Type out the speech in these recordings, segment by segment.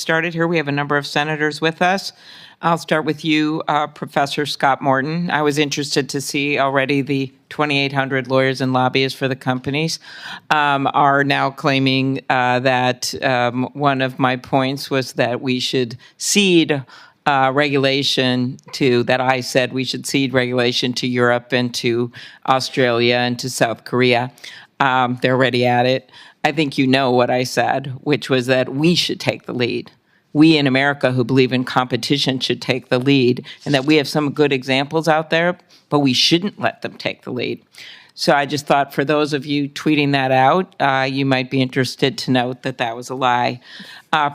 Started here. We have a number of senators with us. I'll start with you, Professor Scott Morton. I was interested to see already the 2,800 lawyers and lobbyists for the companies are now claiming that one of my points was that we should cede regulation to, that I said we should cede regulation to Europe and to Australia and to South Korea. They're already at it. I think you know what I said, which was that we should take the lead. We in America who believe in competition should take the lead, and that we have some good examples out there, but we shouldn't let them take the lead. So I just thought for those of you tweeting that out, you might be interested to note that that was a lie.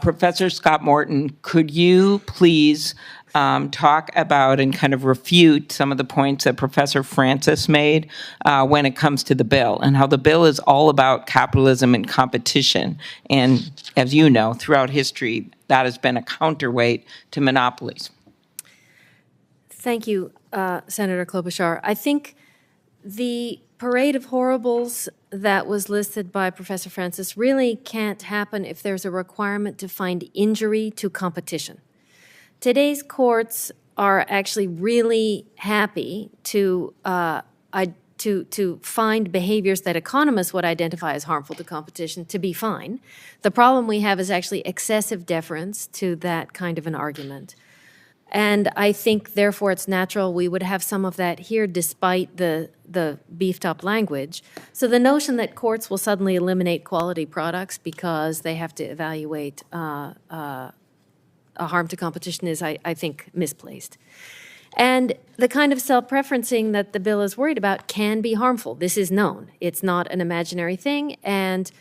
Professor Scott Morton, could you please talk about and kind of refute some of the points that Professor Francis made when it comes to the bill, and how the bill is all about capitalism and competition. And as you know, throughout history, that has been a counterweight to monopolies. Thank you, Senator Klobuchar. I think the parade of horribles that was listed by Professor Francis really can't happen if there's a requirement to find injury to competition. Today's courts are actually really happy to find behaviors that economists would identify as harmful to competition to be fine. The problem we have is actually excessive deference to that kind of an argument. And I think, therefore, it's natural we would have some of that here despite the beefed-up language. So the notion that courts will suddenly eliminate quality products because they have to evaluate a harm to competition is, I think, misplaced. And the kind of self-preferencing that the bill is worried about can be harmful. This is known. It's not an imaginary thing, and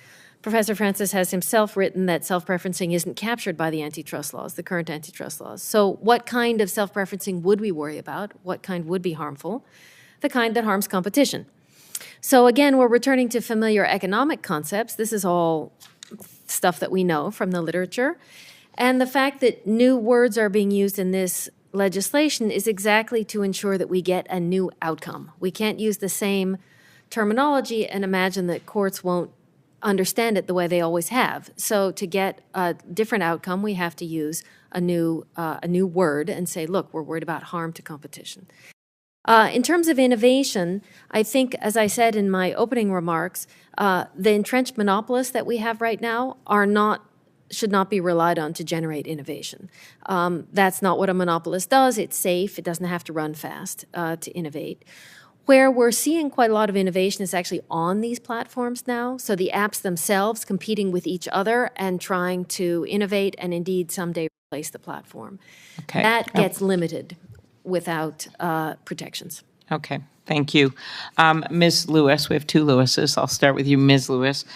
Professor Francis has himself written that self-preferencing isn't captured by the antitrust laws, the current antitrust laws. So what kind of self-preferencing would we worry about? What kind would be harmful? The kind that harms competition. So again, we're returning to familiar economic concepts. This is all stuff that we know from the literature. And the fact that new words are being used in this legislation is exactly to ensure that we get a new outcome. We can't use the same terminology and imagine that courts won't understand it the way they always have. So to get a different outcome, we have to use a new word and say, look, we're worried about harm to competition. In terms of innovation, I think, as I said in my opening remarks, the entrenched monopolists that we have right now should not be relied on to generate innovation. That's not what a monopolist does. It's safe. It doesn't have to run fast to innovate. Where we're seeing quite a lot of innovation is actually on these platforms now. So the apps themselves competing with each other and trying to innovate and indeed someday replace the platform. Okay. That gets limited without protections. Okay. Thank you. Ms. Lewis, we have two Lewises. I'll start with you, Ms. Lewis.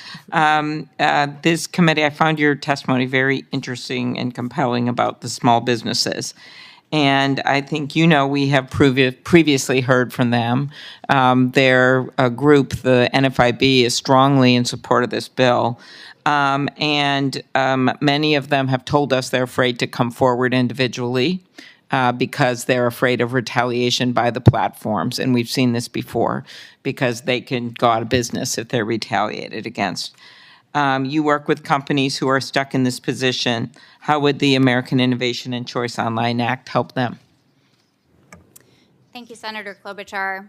This committee, I found your testimony very interesting and compelling about the small businesses. And I think you know we have previously heard from them. Their group, the NFIB, is strongly in support of this bill. And many of them have told us they're afraid to come forward individually because they're afraid of retaliation by the platforms. And we've seen this before because they can go out of business if they're retaliated against. You work with companies who are stuck in this position. How would the American Innovation and Choice Online Act help them? Thank you, Senator Klobuchar.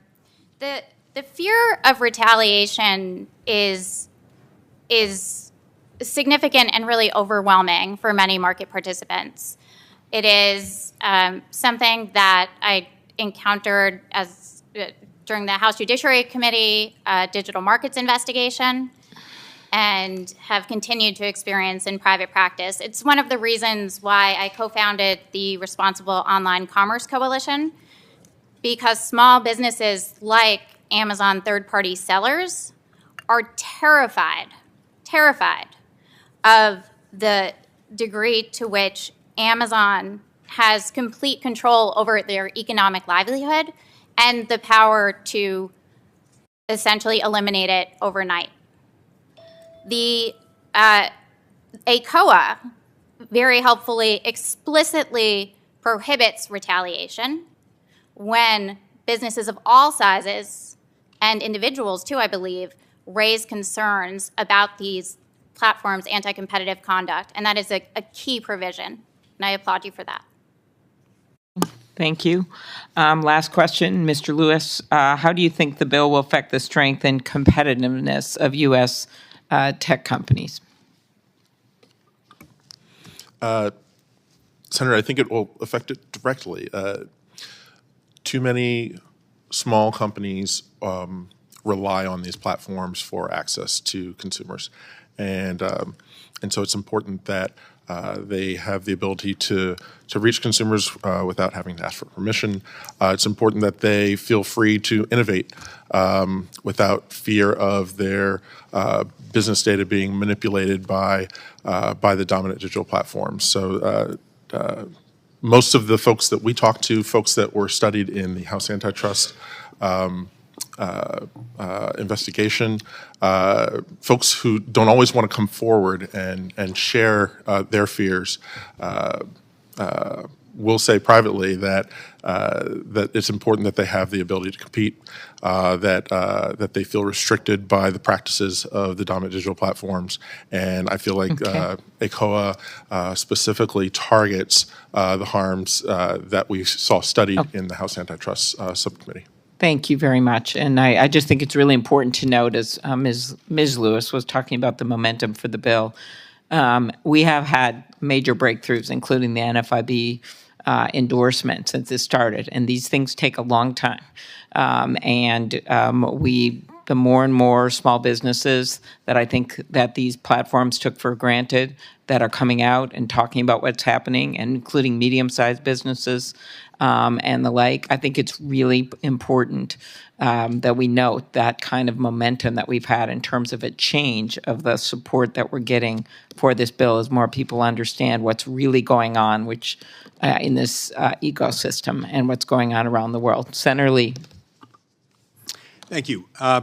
The fear of retaliation is significant and really overwhelming for many market participants. It is something that I encountered during the House Judiciary Committee digital markets investigation, and have continued to experience in private practice. It's one of the reasons why I co-founded the Responsible Online Commerce Coalition, because small businesses like Amazon third-party sellers are terrified of the degree to which Amazon has complete control over their economic livelihood and the power to essentially eliminate it overnight. The AKOA very helpfully explicitly prohibits retaliation when businesses of all sizes and individuals too, I believe, raise concerns about these platforms' anti-competitive conduct, and that is a key provision, and I applaud you for that. Thank you. Last question, Mr. Lewis. How do you think the bill will affect the strength and competitiveness of U.S. Tech companies? Senator, I think it will affect it directly. Too many small companies rely on these platforms for access to consumers, and so it's important that they have the ability to reach consumers without having to ask for permission. It's important that they feel free to innovate without fear of their business data being manipulated by the dominant digital platforms. So most of the folks that we talked to, folks that were studied in the House antitrust investigation, folks who don't always want to come forward and share their fears, will say privately that it's important that they have the ability to compete, that they feel restricted by the practices of the dominant digital platforms, and I feel like AKOA specifically targets the harms that we saw studied in the House Antitrust Subcommittee. Thank you very much. And I just think it's really important to note, as Ms. Lewis was talking about the momentum for the bill, we have had major breakthroughs, including the NFIB endorsement since it started. And these things take a long time. The more and more small businesses that I think that these platforms took for granted that are coming out and talking about what's happening, and including medium-sized businesses and the like, I think it's really important that we note that kind of momentum that we've had in terms of a change of the support that we're getting for this bill as more people understand what's really going on, which in this ecosystem and what's going on around the world. Senator Lee. Thank you.